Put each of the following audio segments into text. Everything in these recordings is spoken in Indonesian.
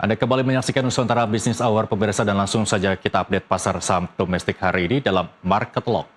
Anda kembali menyaksikan Nusantara Business Hour pemirsa dan langsung saja kita update pasar saham domestik hari ini dalam Market Lock.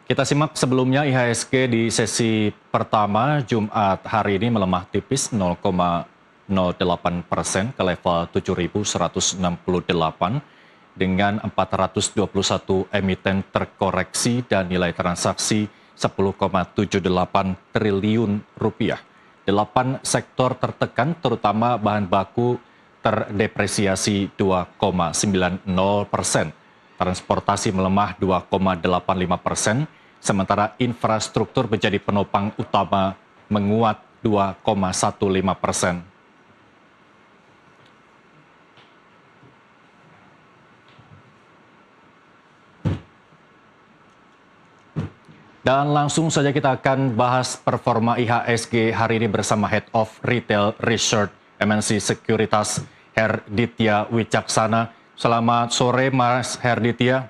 Kita simak sebelumnya IHSG di sesi pertama Jumat hari ini melemah tipis 0,08% ke level 7.168 dengan 421 emiten terkoreksi dan nilai transaksi 10,78 triliun rupiah. 8 sektor tertekan terutama bahan baku terdepresiasi 2,90%. Transportasi melemah 2,85%, sementara infrastruktur menjadi penopang utama menguat 2,15%. Dan langsung saja kita akan bahas performa IHSG hari ini bersama Head of Retail Research MNC Sekuritas Herditya Wicaksana. Selamat sore Mas Herditya.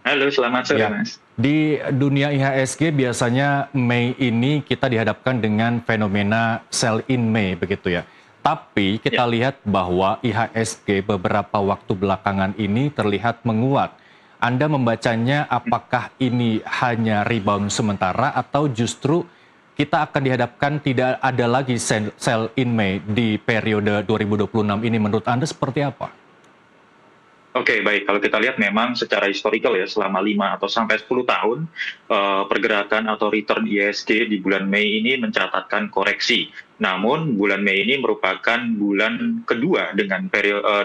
Halo, selamat sore Mas. Di dunia IHSG biasanya Mei ini kita dihadapkan dengan fenomena sell in May begitu ya. Tapi kita lihat bahwa IHSG beberapa waktu belakangan ini terlihat menguat. Anda membacanya apakah ini hanya rebound sementara atau justru kita akan dihadapkan tidak ada lagi sell in May di periode 2026 ini, menurut Anda seperti apa? Oke, baik. Kalau kita lihat memang secara historical ya, selama 5 atau sampai 10 tahun, pergerakan atau return IHSG di bulan Mei ini mencatatkan koreksi. Namun, bulan Mei ini merupakan bulan kedua dengan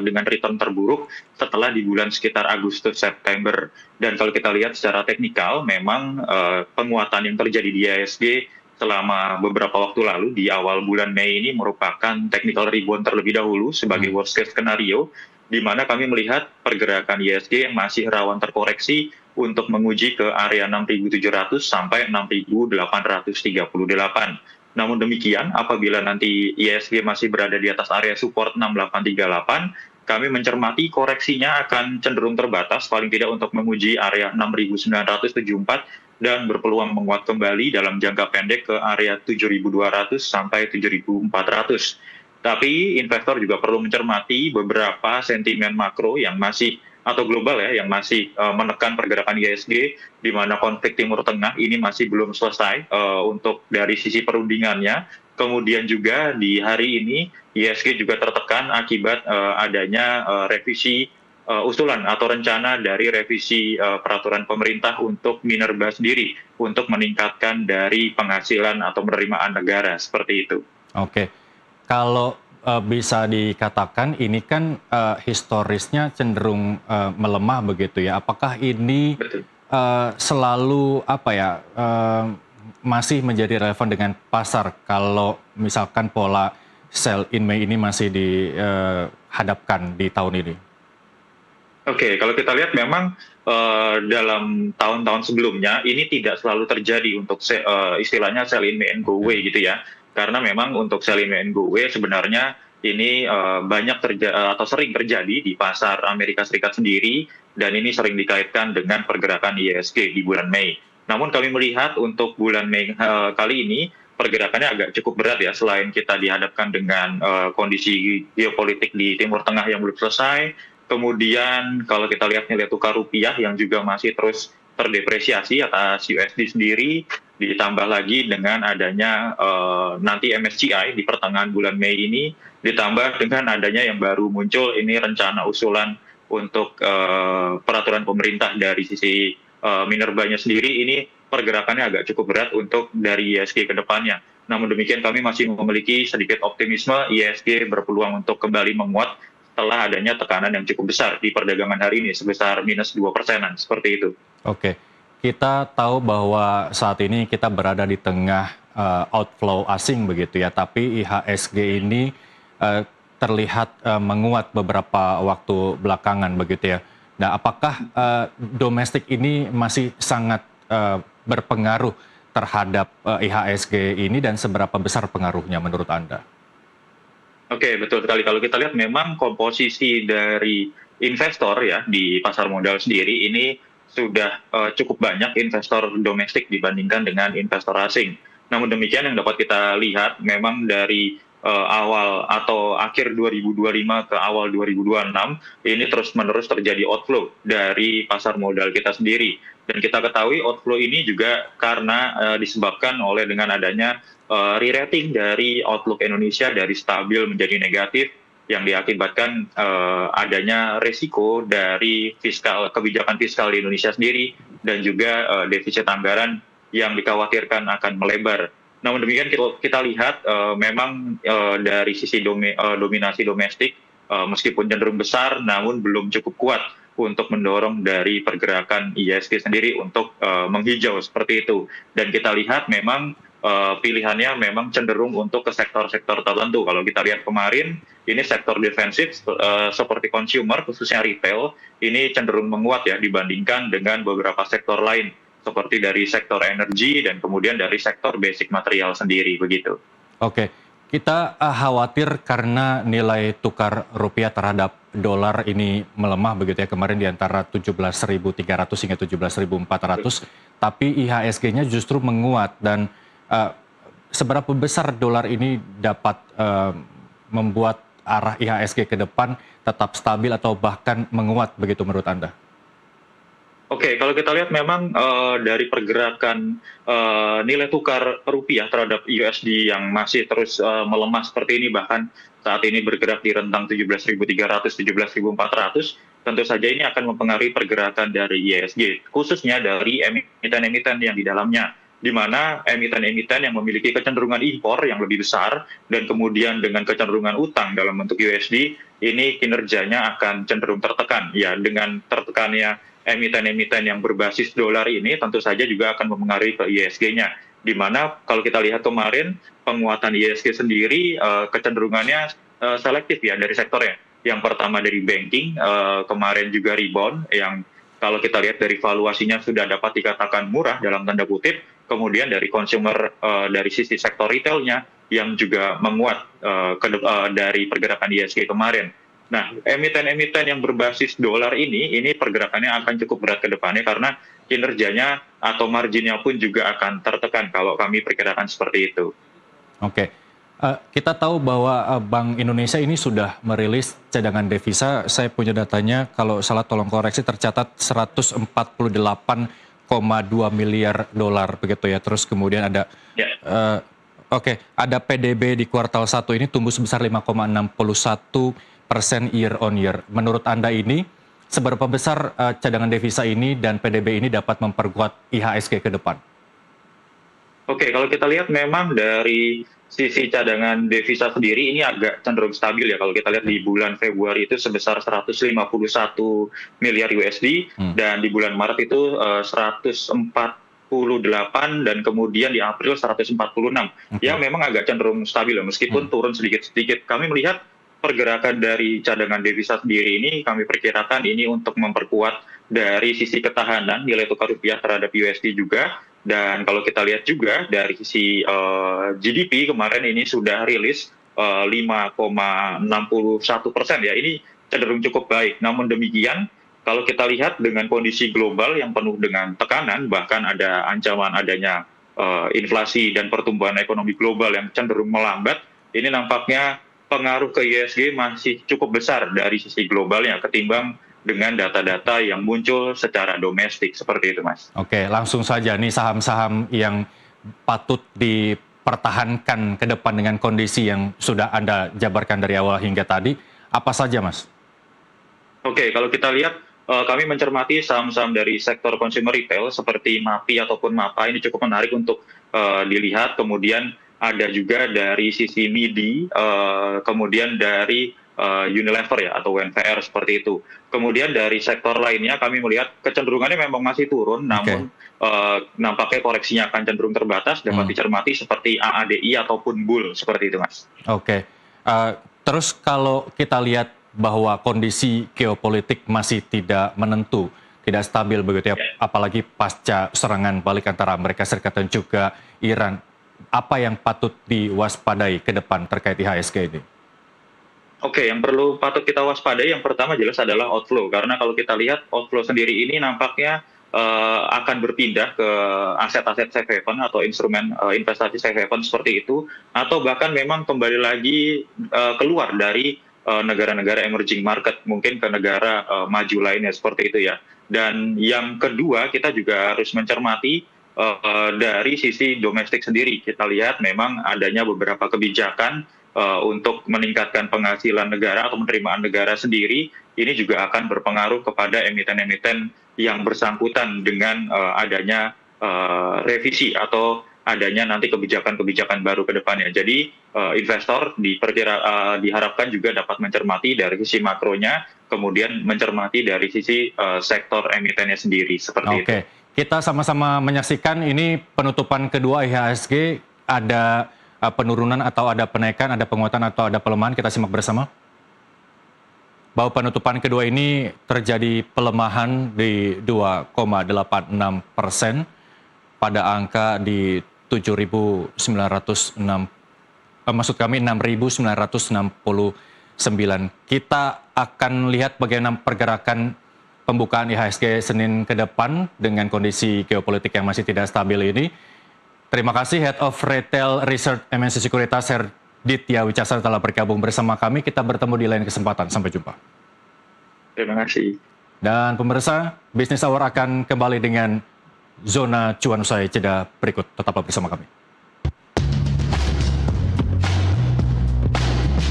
dengan return terburuk setelah di bulan sekitar Agustus, September. Dan kalau kita lihat secara teknikal, memang penguatan yang terjadi di IHSG selama beberapa waktu lalu di awal bulan Mei ini merupakan technical rebound terlebih dahulu sebagai worst case scenario, di mana kami melihat pergerakan IHSG yang masih rawan terkoreksi untuk menguji ke area 6.700 sampai 6.838. Namun demikian, apabila nanti IHSG masih berada di atas area support 6.838, kami mencermati koreksinya akan cenderung terbatas, paling tidak untuk menguji area 6.974 dan berpeluang menguat kembali dalam jangka pendek ke area 7.200 sampai 7.400. Tapi investor juga perlu mencermati beberapa sentimen makro yang masih atau global ya yang masih menekan pergerakan IHSG, di mana konflik Timur Tengah ini masih belum selesai untuk dari sisi perundingannya. Kemudian juga di hari ini IHSG juga tertekan akibat adanya revisi usulan atau rencana dari revisi peraturan pemerintah untuk minerba sendiri untuk meningkatkan dari penghasilan atau penerimaan negara seperti itu. Oke. Kalau bisa dikatakan ini kan historisnya cenderung melemah begitu ya. Apakah ini selalu masih menjadi relevan dengan pasar kalau misalkan pola sell in May ini masih dihadapkan di tahun ini? Oke, kalau kita lihat memang dalam tahun-tahun sebelumnya ini tidak selalu terjadi untuk istilahnya sell in May and go away gitu ya. Karena memang untuk sell in May and go away sebenarnya ini banyak atau sering terjadi di pasar Amerika Serikat sendiri, dan ini sering dikaitkan dengan pergerakan IHSG di bulan Mei. Namun kami melihat untuk bulan Mei kali ini pergerakannya agak cukup berat ya, selain kita dihadapkan dengan kondisi geopolitik di Timur Tengah yang belum selesai, kemudian kalau kita lihat nilai tukar rupiah yang juga masih terus terdepresiasi atas USD sendiri, ditambah lagi dengan adanya nanti MSCI di pertengahan bulan Mei ini, ditambah dengan adanya yang baru muncul ini rencana usulan untuk peraturan pemerintah dari sisi minerbanya sendiri, ini pergerakannya agak cukup berat untuk dari IHSG ke depannya. Namun demikian kami masih memiliki sedikit optimisme IHSG berpeluang untuk kembali menguat setelah adanya tekanan yang cukup besar di perdagangan hari ini sebesar minus 2%-an, seperti itu. Oke, kita tahu bahwa saat ini kita berada di tengah outflow asing begitu ya, tapi IHSG ini terlihat menguat beberapa waktu belakangan begitu ya. Nah, apakah domestik ini masih sangat berpengaruh terhadap IHSG ini dan seberapa besar pengaruhnya menurut Anda? Oke, betul sekali. Kalau kita lihat memang komposisi dari investor ya di pasar modal sendiri ini sudah cukup banyak investor domestik dibandingkan dengan investor asing. Namun demikian yang dapat kita lihat memang dari awal atau akhir 2025 ke awal 2026 ini terus-menerus terjadi outflow dari pasar modal kita sendiri. Dan kita ketahui outflow ini juga karena disebabkan oleh dengan adanya re-rating dari outlook Indonesia dari stabil menjadi negatif yang diakibatkan adanya resiko dari kebijakan fiskal di Indonesia sendiri dan juga defisit anggaran yang dikhawatirkan akan melebar. Namun demikian kita lihat memang dari sisi dominasi domestik meskipun cenderung besar namun belum cukup kuat untuk mendorong dari pergerakan IHSG sendiri untuk menghijau seperti itu. Dan kita lihat memang pilihannya memang cenderung untuk ke sektor-sektor tertentu. Kalau kita lihat kemarin, ini sektor defensif seperti consumer, khususnya retail, ini cenderung menguat ya dibandingkan dengan beberapa sektor lain, seperti dari sektor energi dan kemudian dari sektor basic material sendiri, begitu. Oke, kita khawatir karena nilai tukar rupiah terhadap dolar ini melemah begitu ya, kemarin di antara 17.300 hingga 17.400, tapi IHSG-nya justru menguat. Dan seberapa besar dolar ini dapat membuat arah IHSG ke depan tetap stabil atau bahkan menguat begitu menurut Anda? Oke, kalau kita lihat memang dari pergerakan nilai tukar rupiah terhadap USD yang masih terus melemah seperti ini, bahkan saat ini bergerak di rentang 17.300, 17.400, tentu saja ini akan mempengaruhi pergerakan dari IHSG, khususnya dari emiten-emiten yang di dalamnya, di mana emiten-emiten yang memiliki kecenderungan impor yang lebih besar dan kemudian dengan kecenderungan utang dalam bentuk USD, ini kinerjanya akan cenderung tertekan. Ya, dengan tertekannya emiten-emiten yang berbasis dolar ini tentu saja juga akan mempengaruhi ke IHSG-nya. Di mana kalau kita lihat kemarin penguatan IHSG sendiri kecenderungannya selektif ya dari sektornya. Yang pertama dari banking, kemarin juga rebound yang kalau kita lihat dari valuasinya sudah dapat dikatakan murah dalam tanda kutip, kemudian dari consumer dari sisi sektor retailnya yang juga menguat dari pergerakan IHSG kemarin. Nah, emiten-emiten yang berbasis dolar ini pergerakannya akan cukup berat ke depannya karena kinerjanya atau marginnya pun juga akan tertekan kalau kami perkirakan seperti itu. Oke. Kita tahu bahwa Bank Indonesia ini sudah merilis cadangan devisa. Saya punya datanya, kalau salah tolong koreksi, tercatat 148,2 miliar dolar begitu ya. Terus kemudian ada ada PDB di kuartal 1 ini tumbuh sebesar 5,61% year on year. Menurut Anda ini seberapa besar cadangan devisa ini dan PDB ini dapat memperkuat IHSG ke depan? Oke, kalau kita lihat memang dari sisi cadangan devisa sendiri ini agak cenderung stabil ya. Kalau kita lihat di bulan Februari itu sebesar 151 miliar USD dan di bulan Maret itu 148 dan kemudian di April 146. Yang memang agak cenderung stabil ya, meskipun turun sedikit-sedikit. Kami melihat pergerakan dari cadangan devisa sendiri ini kami perkirakan ini untuk memperkuat dari sisi ketahanan nilai tukar rupiah terhadap USD juga. Dan kalau kita lihat juga dari sisi GDP kemarin ini sudah rilis 5,61% ya, ini cenderung cukup baik. Namun demikian kalau kita lihat dengan kondisi global yang penuh dengan tekanan, bahkan ada ancaman adanya inflasi dan pertumbuhan ekonomi global yang cenderung melambat, ini nampaknya pengaruh ke IHSG masih cukup besar dari sisi globalnya ketimbang dengan data-data yang muncul secara domestik seperti itu, Mas. Oke, langsung saja nih saham-saham yang patut dipertahankan ke depan dengan kondisi yang sudah Anda jabarkan dari awal hingga tadi, apa saja, Mas? Oke, kalau kita lihat kami mencermati saham-saham dari sektor consumer retail seperti MAPI ataupun MAPA ini cukup menarik untuk dilihat. Kemudian ada juga dari sisi MIDI, kemudian dari Unilever ya atau WNVR seperti itu. Kemudian dari sektor lainnya kami melihat kecenderungannya memang masih turun, namun nampaknya koreksinya akan cenderung terbatas, dapat dicermati seperti AADI ataupun BUL seperti itu, Mas. Oke. Terus kalau kita lihat bahwa kondisi geopolitik masih tidak menentu, tidak stabil begitu ya, apalagi pasca serangan balik antara Amerika Serikat dan juga Iran, apa yang patut diwaspadai ke depan terkait IHSG ini? Oke, yang patut kita waspadai yang pertama jelas adalah outflow. Karena kalau kita lihat outflow sendiri ini nampaknya akan berpindah ke aset-aset safe haven atau instrumen investasi safe haven seperti itu, atau bahkan memang kembali lagi keluar dari negara-negara emerging market, mungkin ke negara maju lainnya seperti itu ya. Dan yang kedua, kita juga harus mencermati dari sisi domestik sendiri. Kita lihat memang adanya beberapa kebijakan untuk meningkatkan penghasilan negara atau penerimaan negara sendiri, ini juga akan berpengaruh kepada emiten-emiten yang bersangkutan dengan adanya revisi atau adanya nanti kebijakan-kebijakan baru ke depannya. Jadi investor diharapkan juga dapat mencermati dari sisi makronya, kemudian mencermati dari sisi sektor emitennya sendiri, seperti itu. Oke, kita sama-sama menyaksikan ini penutupan kedua IHSG, ada penurunan atau ada penaikan, ada penguatan atau ada pelemahan, kita simak bersama. Bahwa penutupan kedua ini terjadi pelemahan di 2,86% pada angka di 6.969. Kita akan lihat bagaimana pergerakan pembukaan IHSG Senin ke depan dengan kondisi geopolitik yang masih tidak stabil ini. Terima kasih Head of Retail Research MNC Sekuritas Ditya Wicaksono telah bergabung bersama kami. Kita bertemu di lain kesempatan. Sampai jumpa. Terima kasih. Dan pemirsa, Business Hour akan kembali dengan zona cuan usai jeda berikut. Tetaplah bersama kami.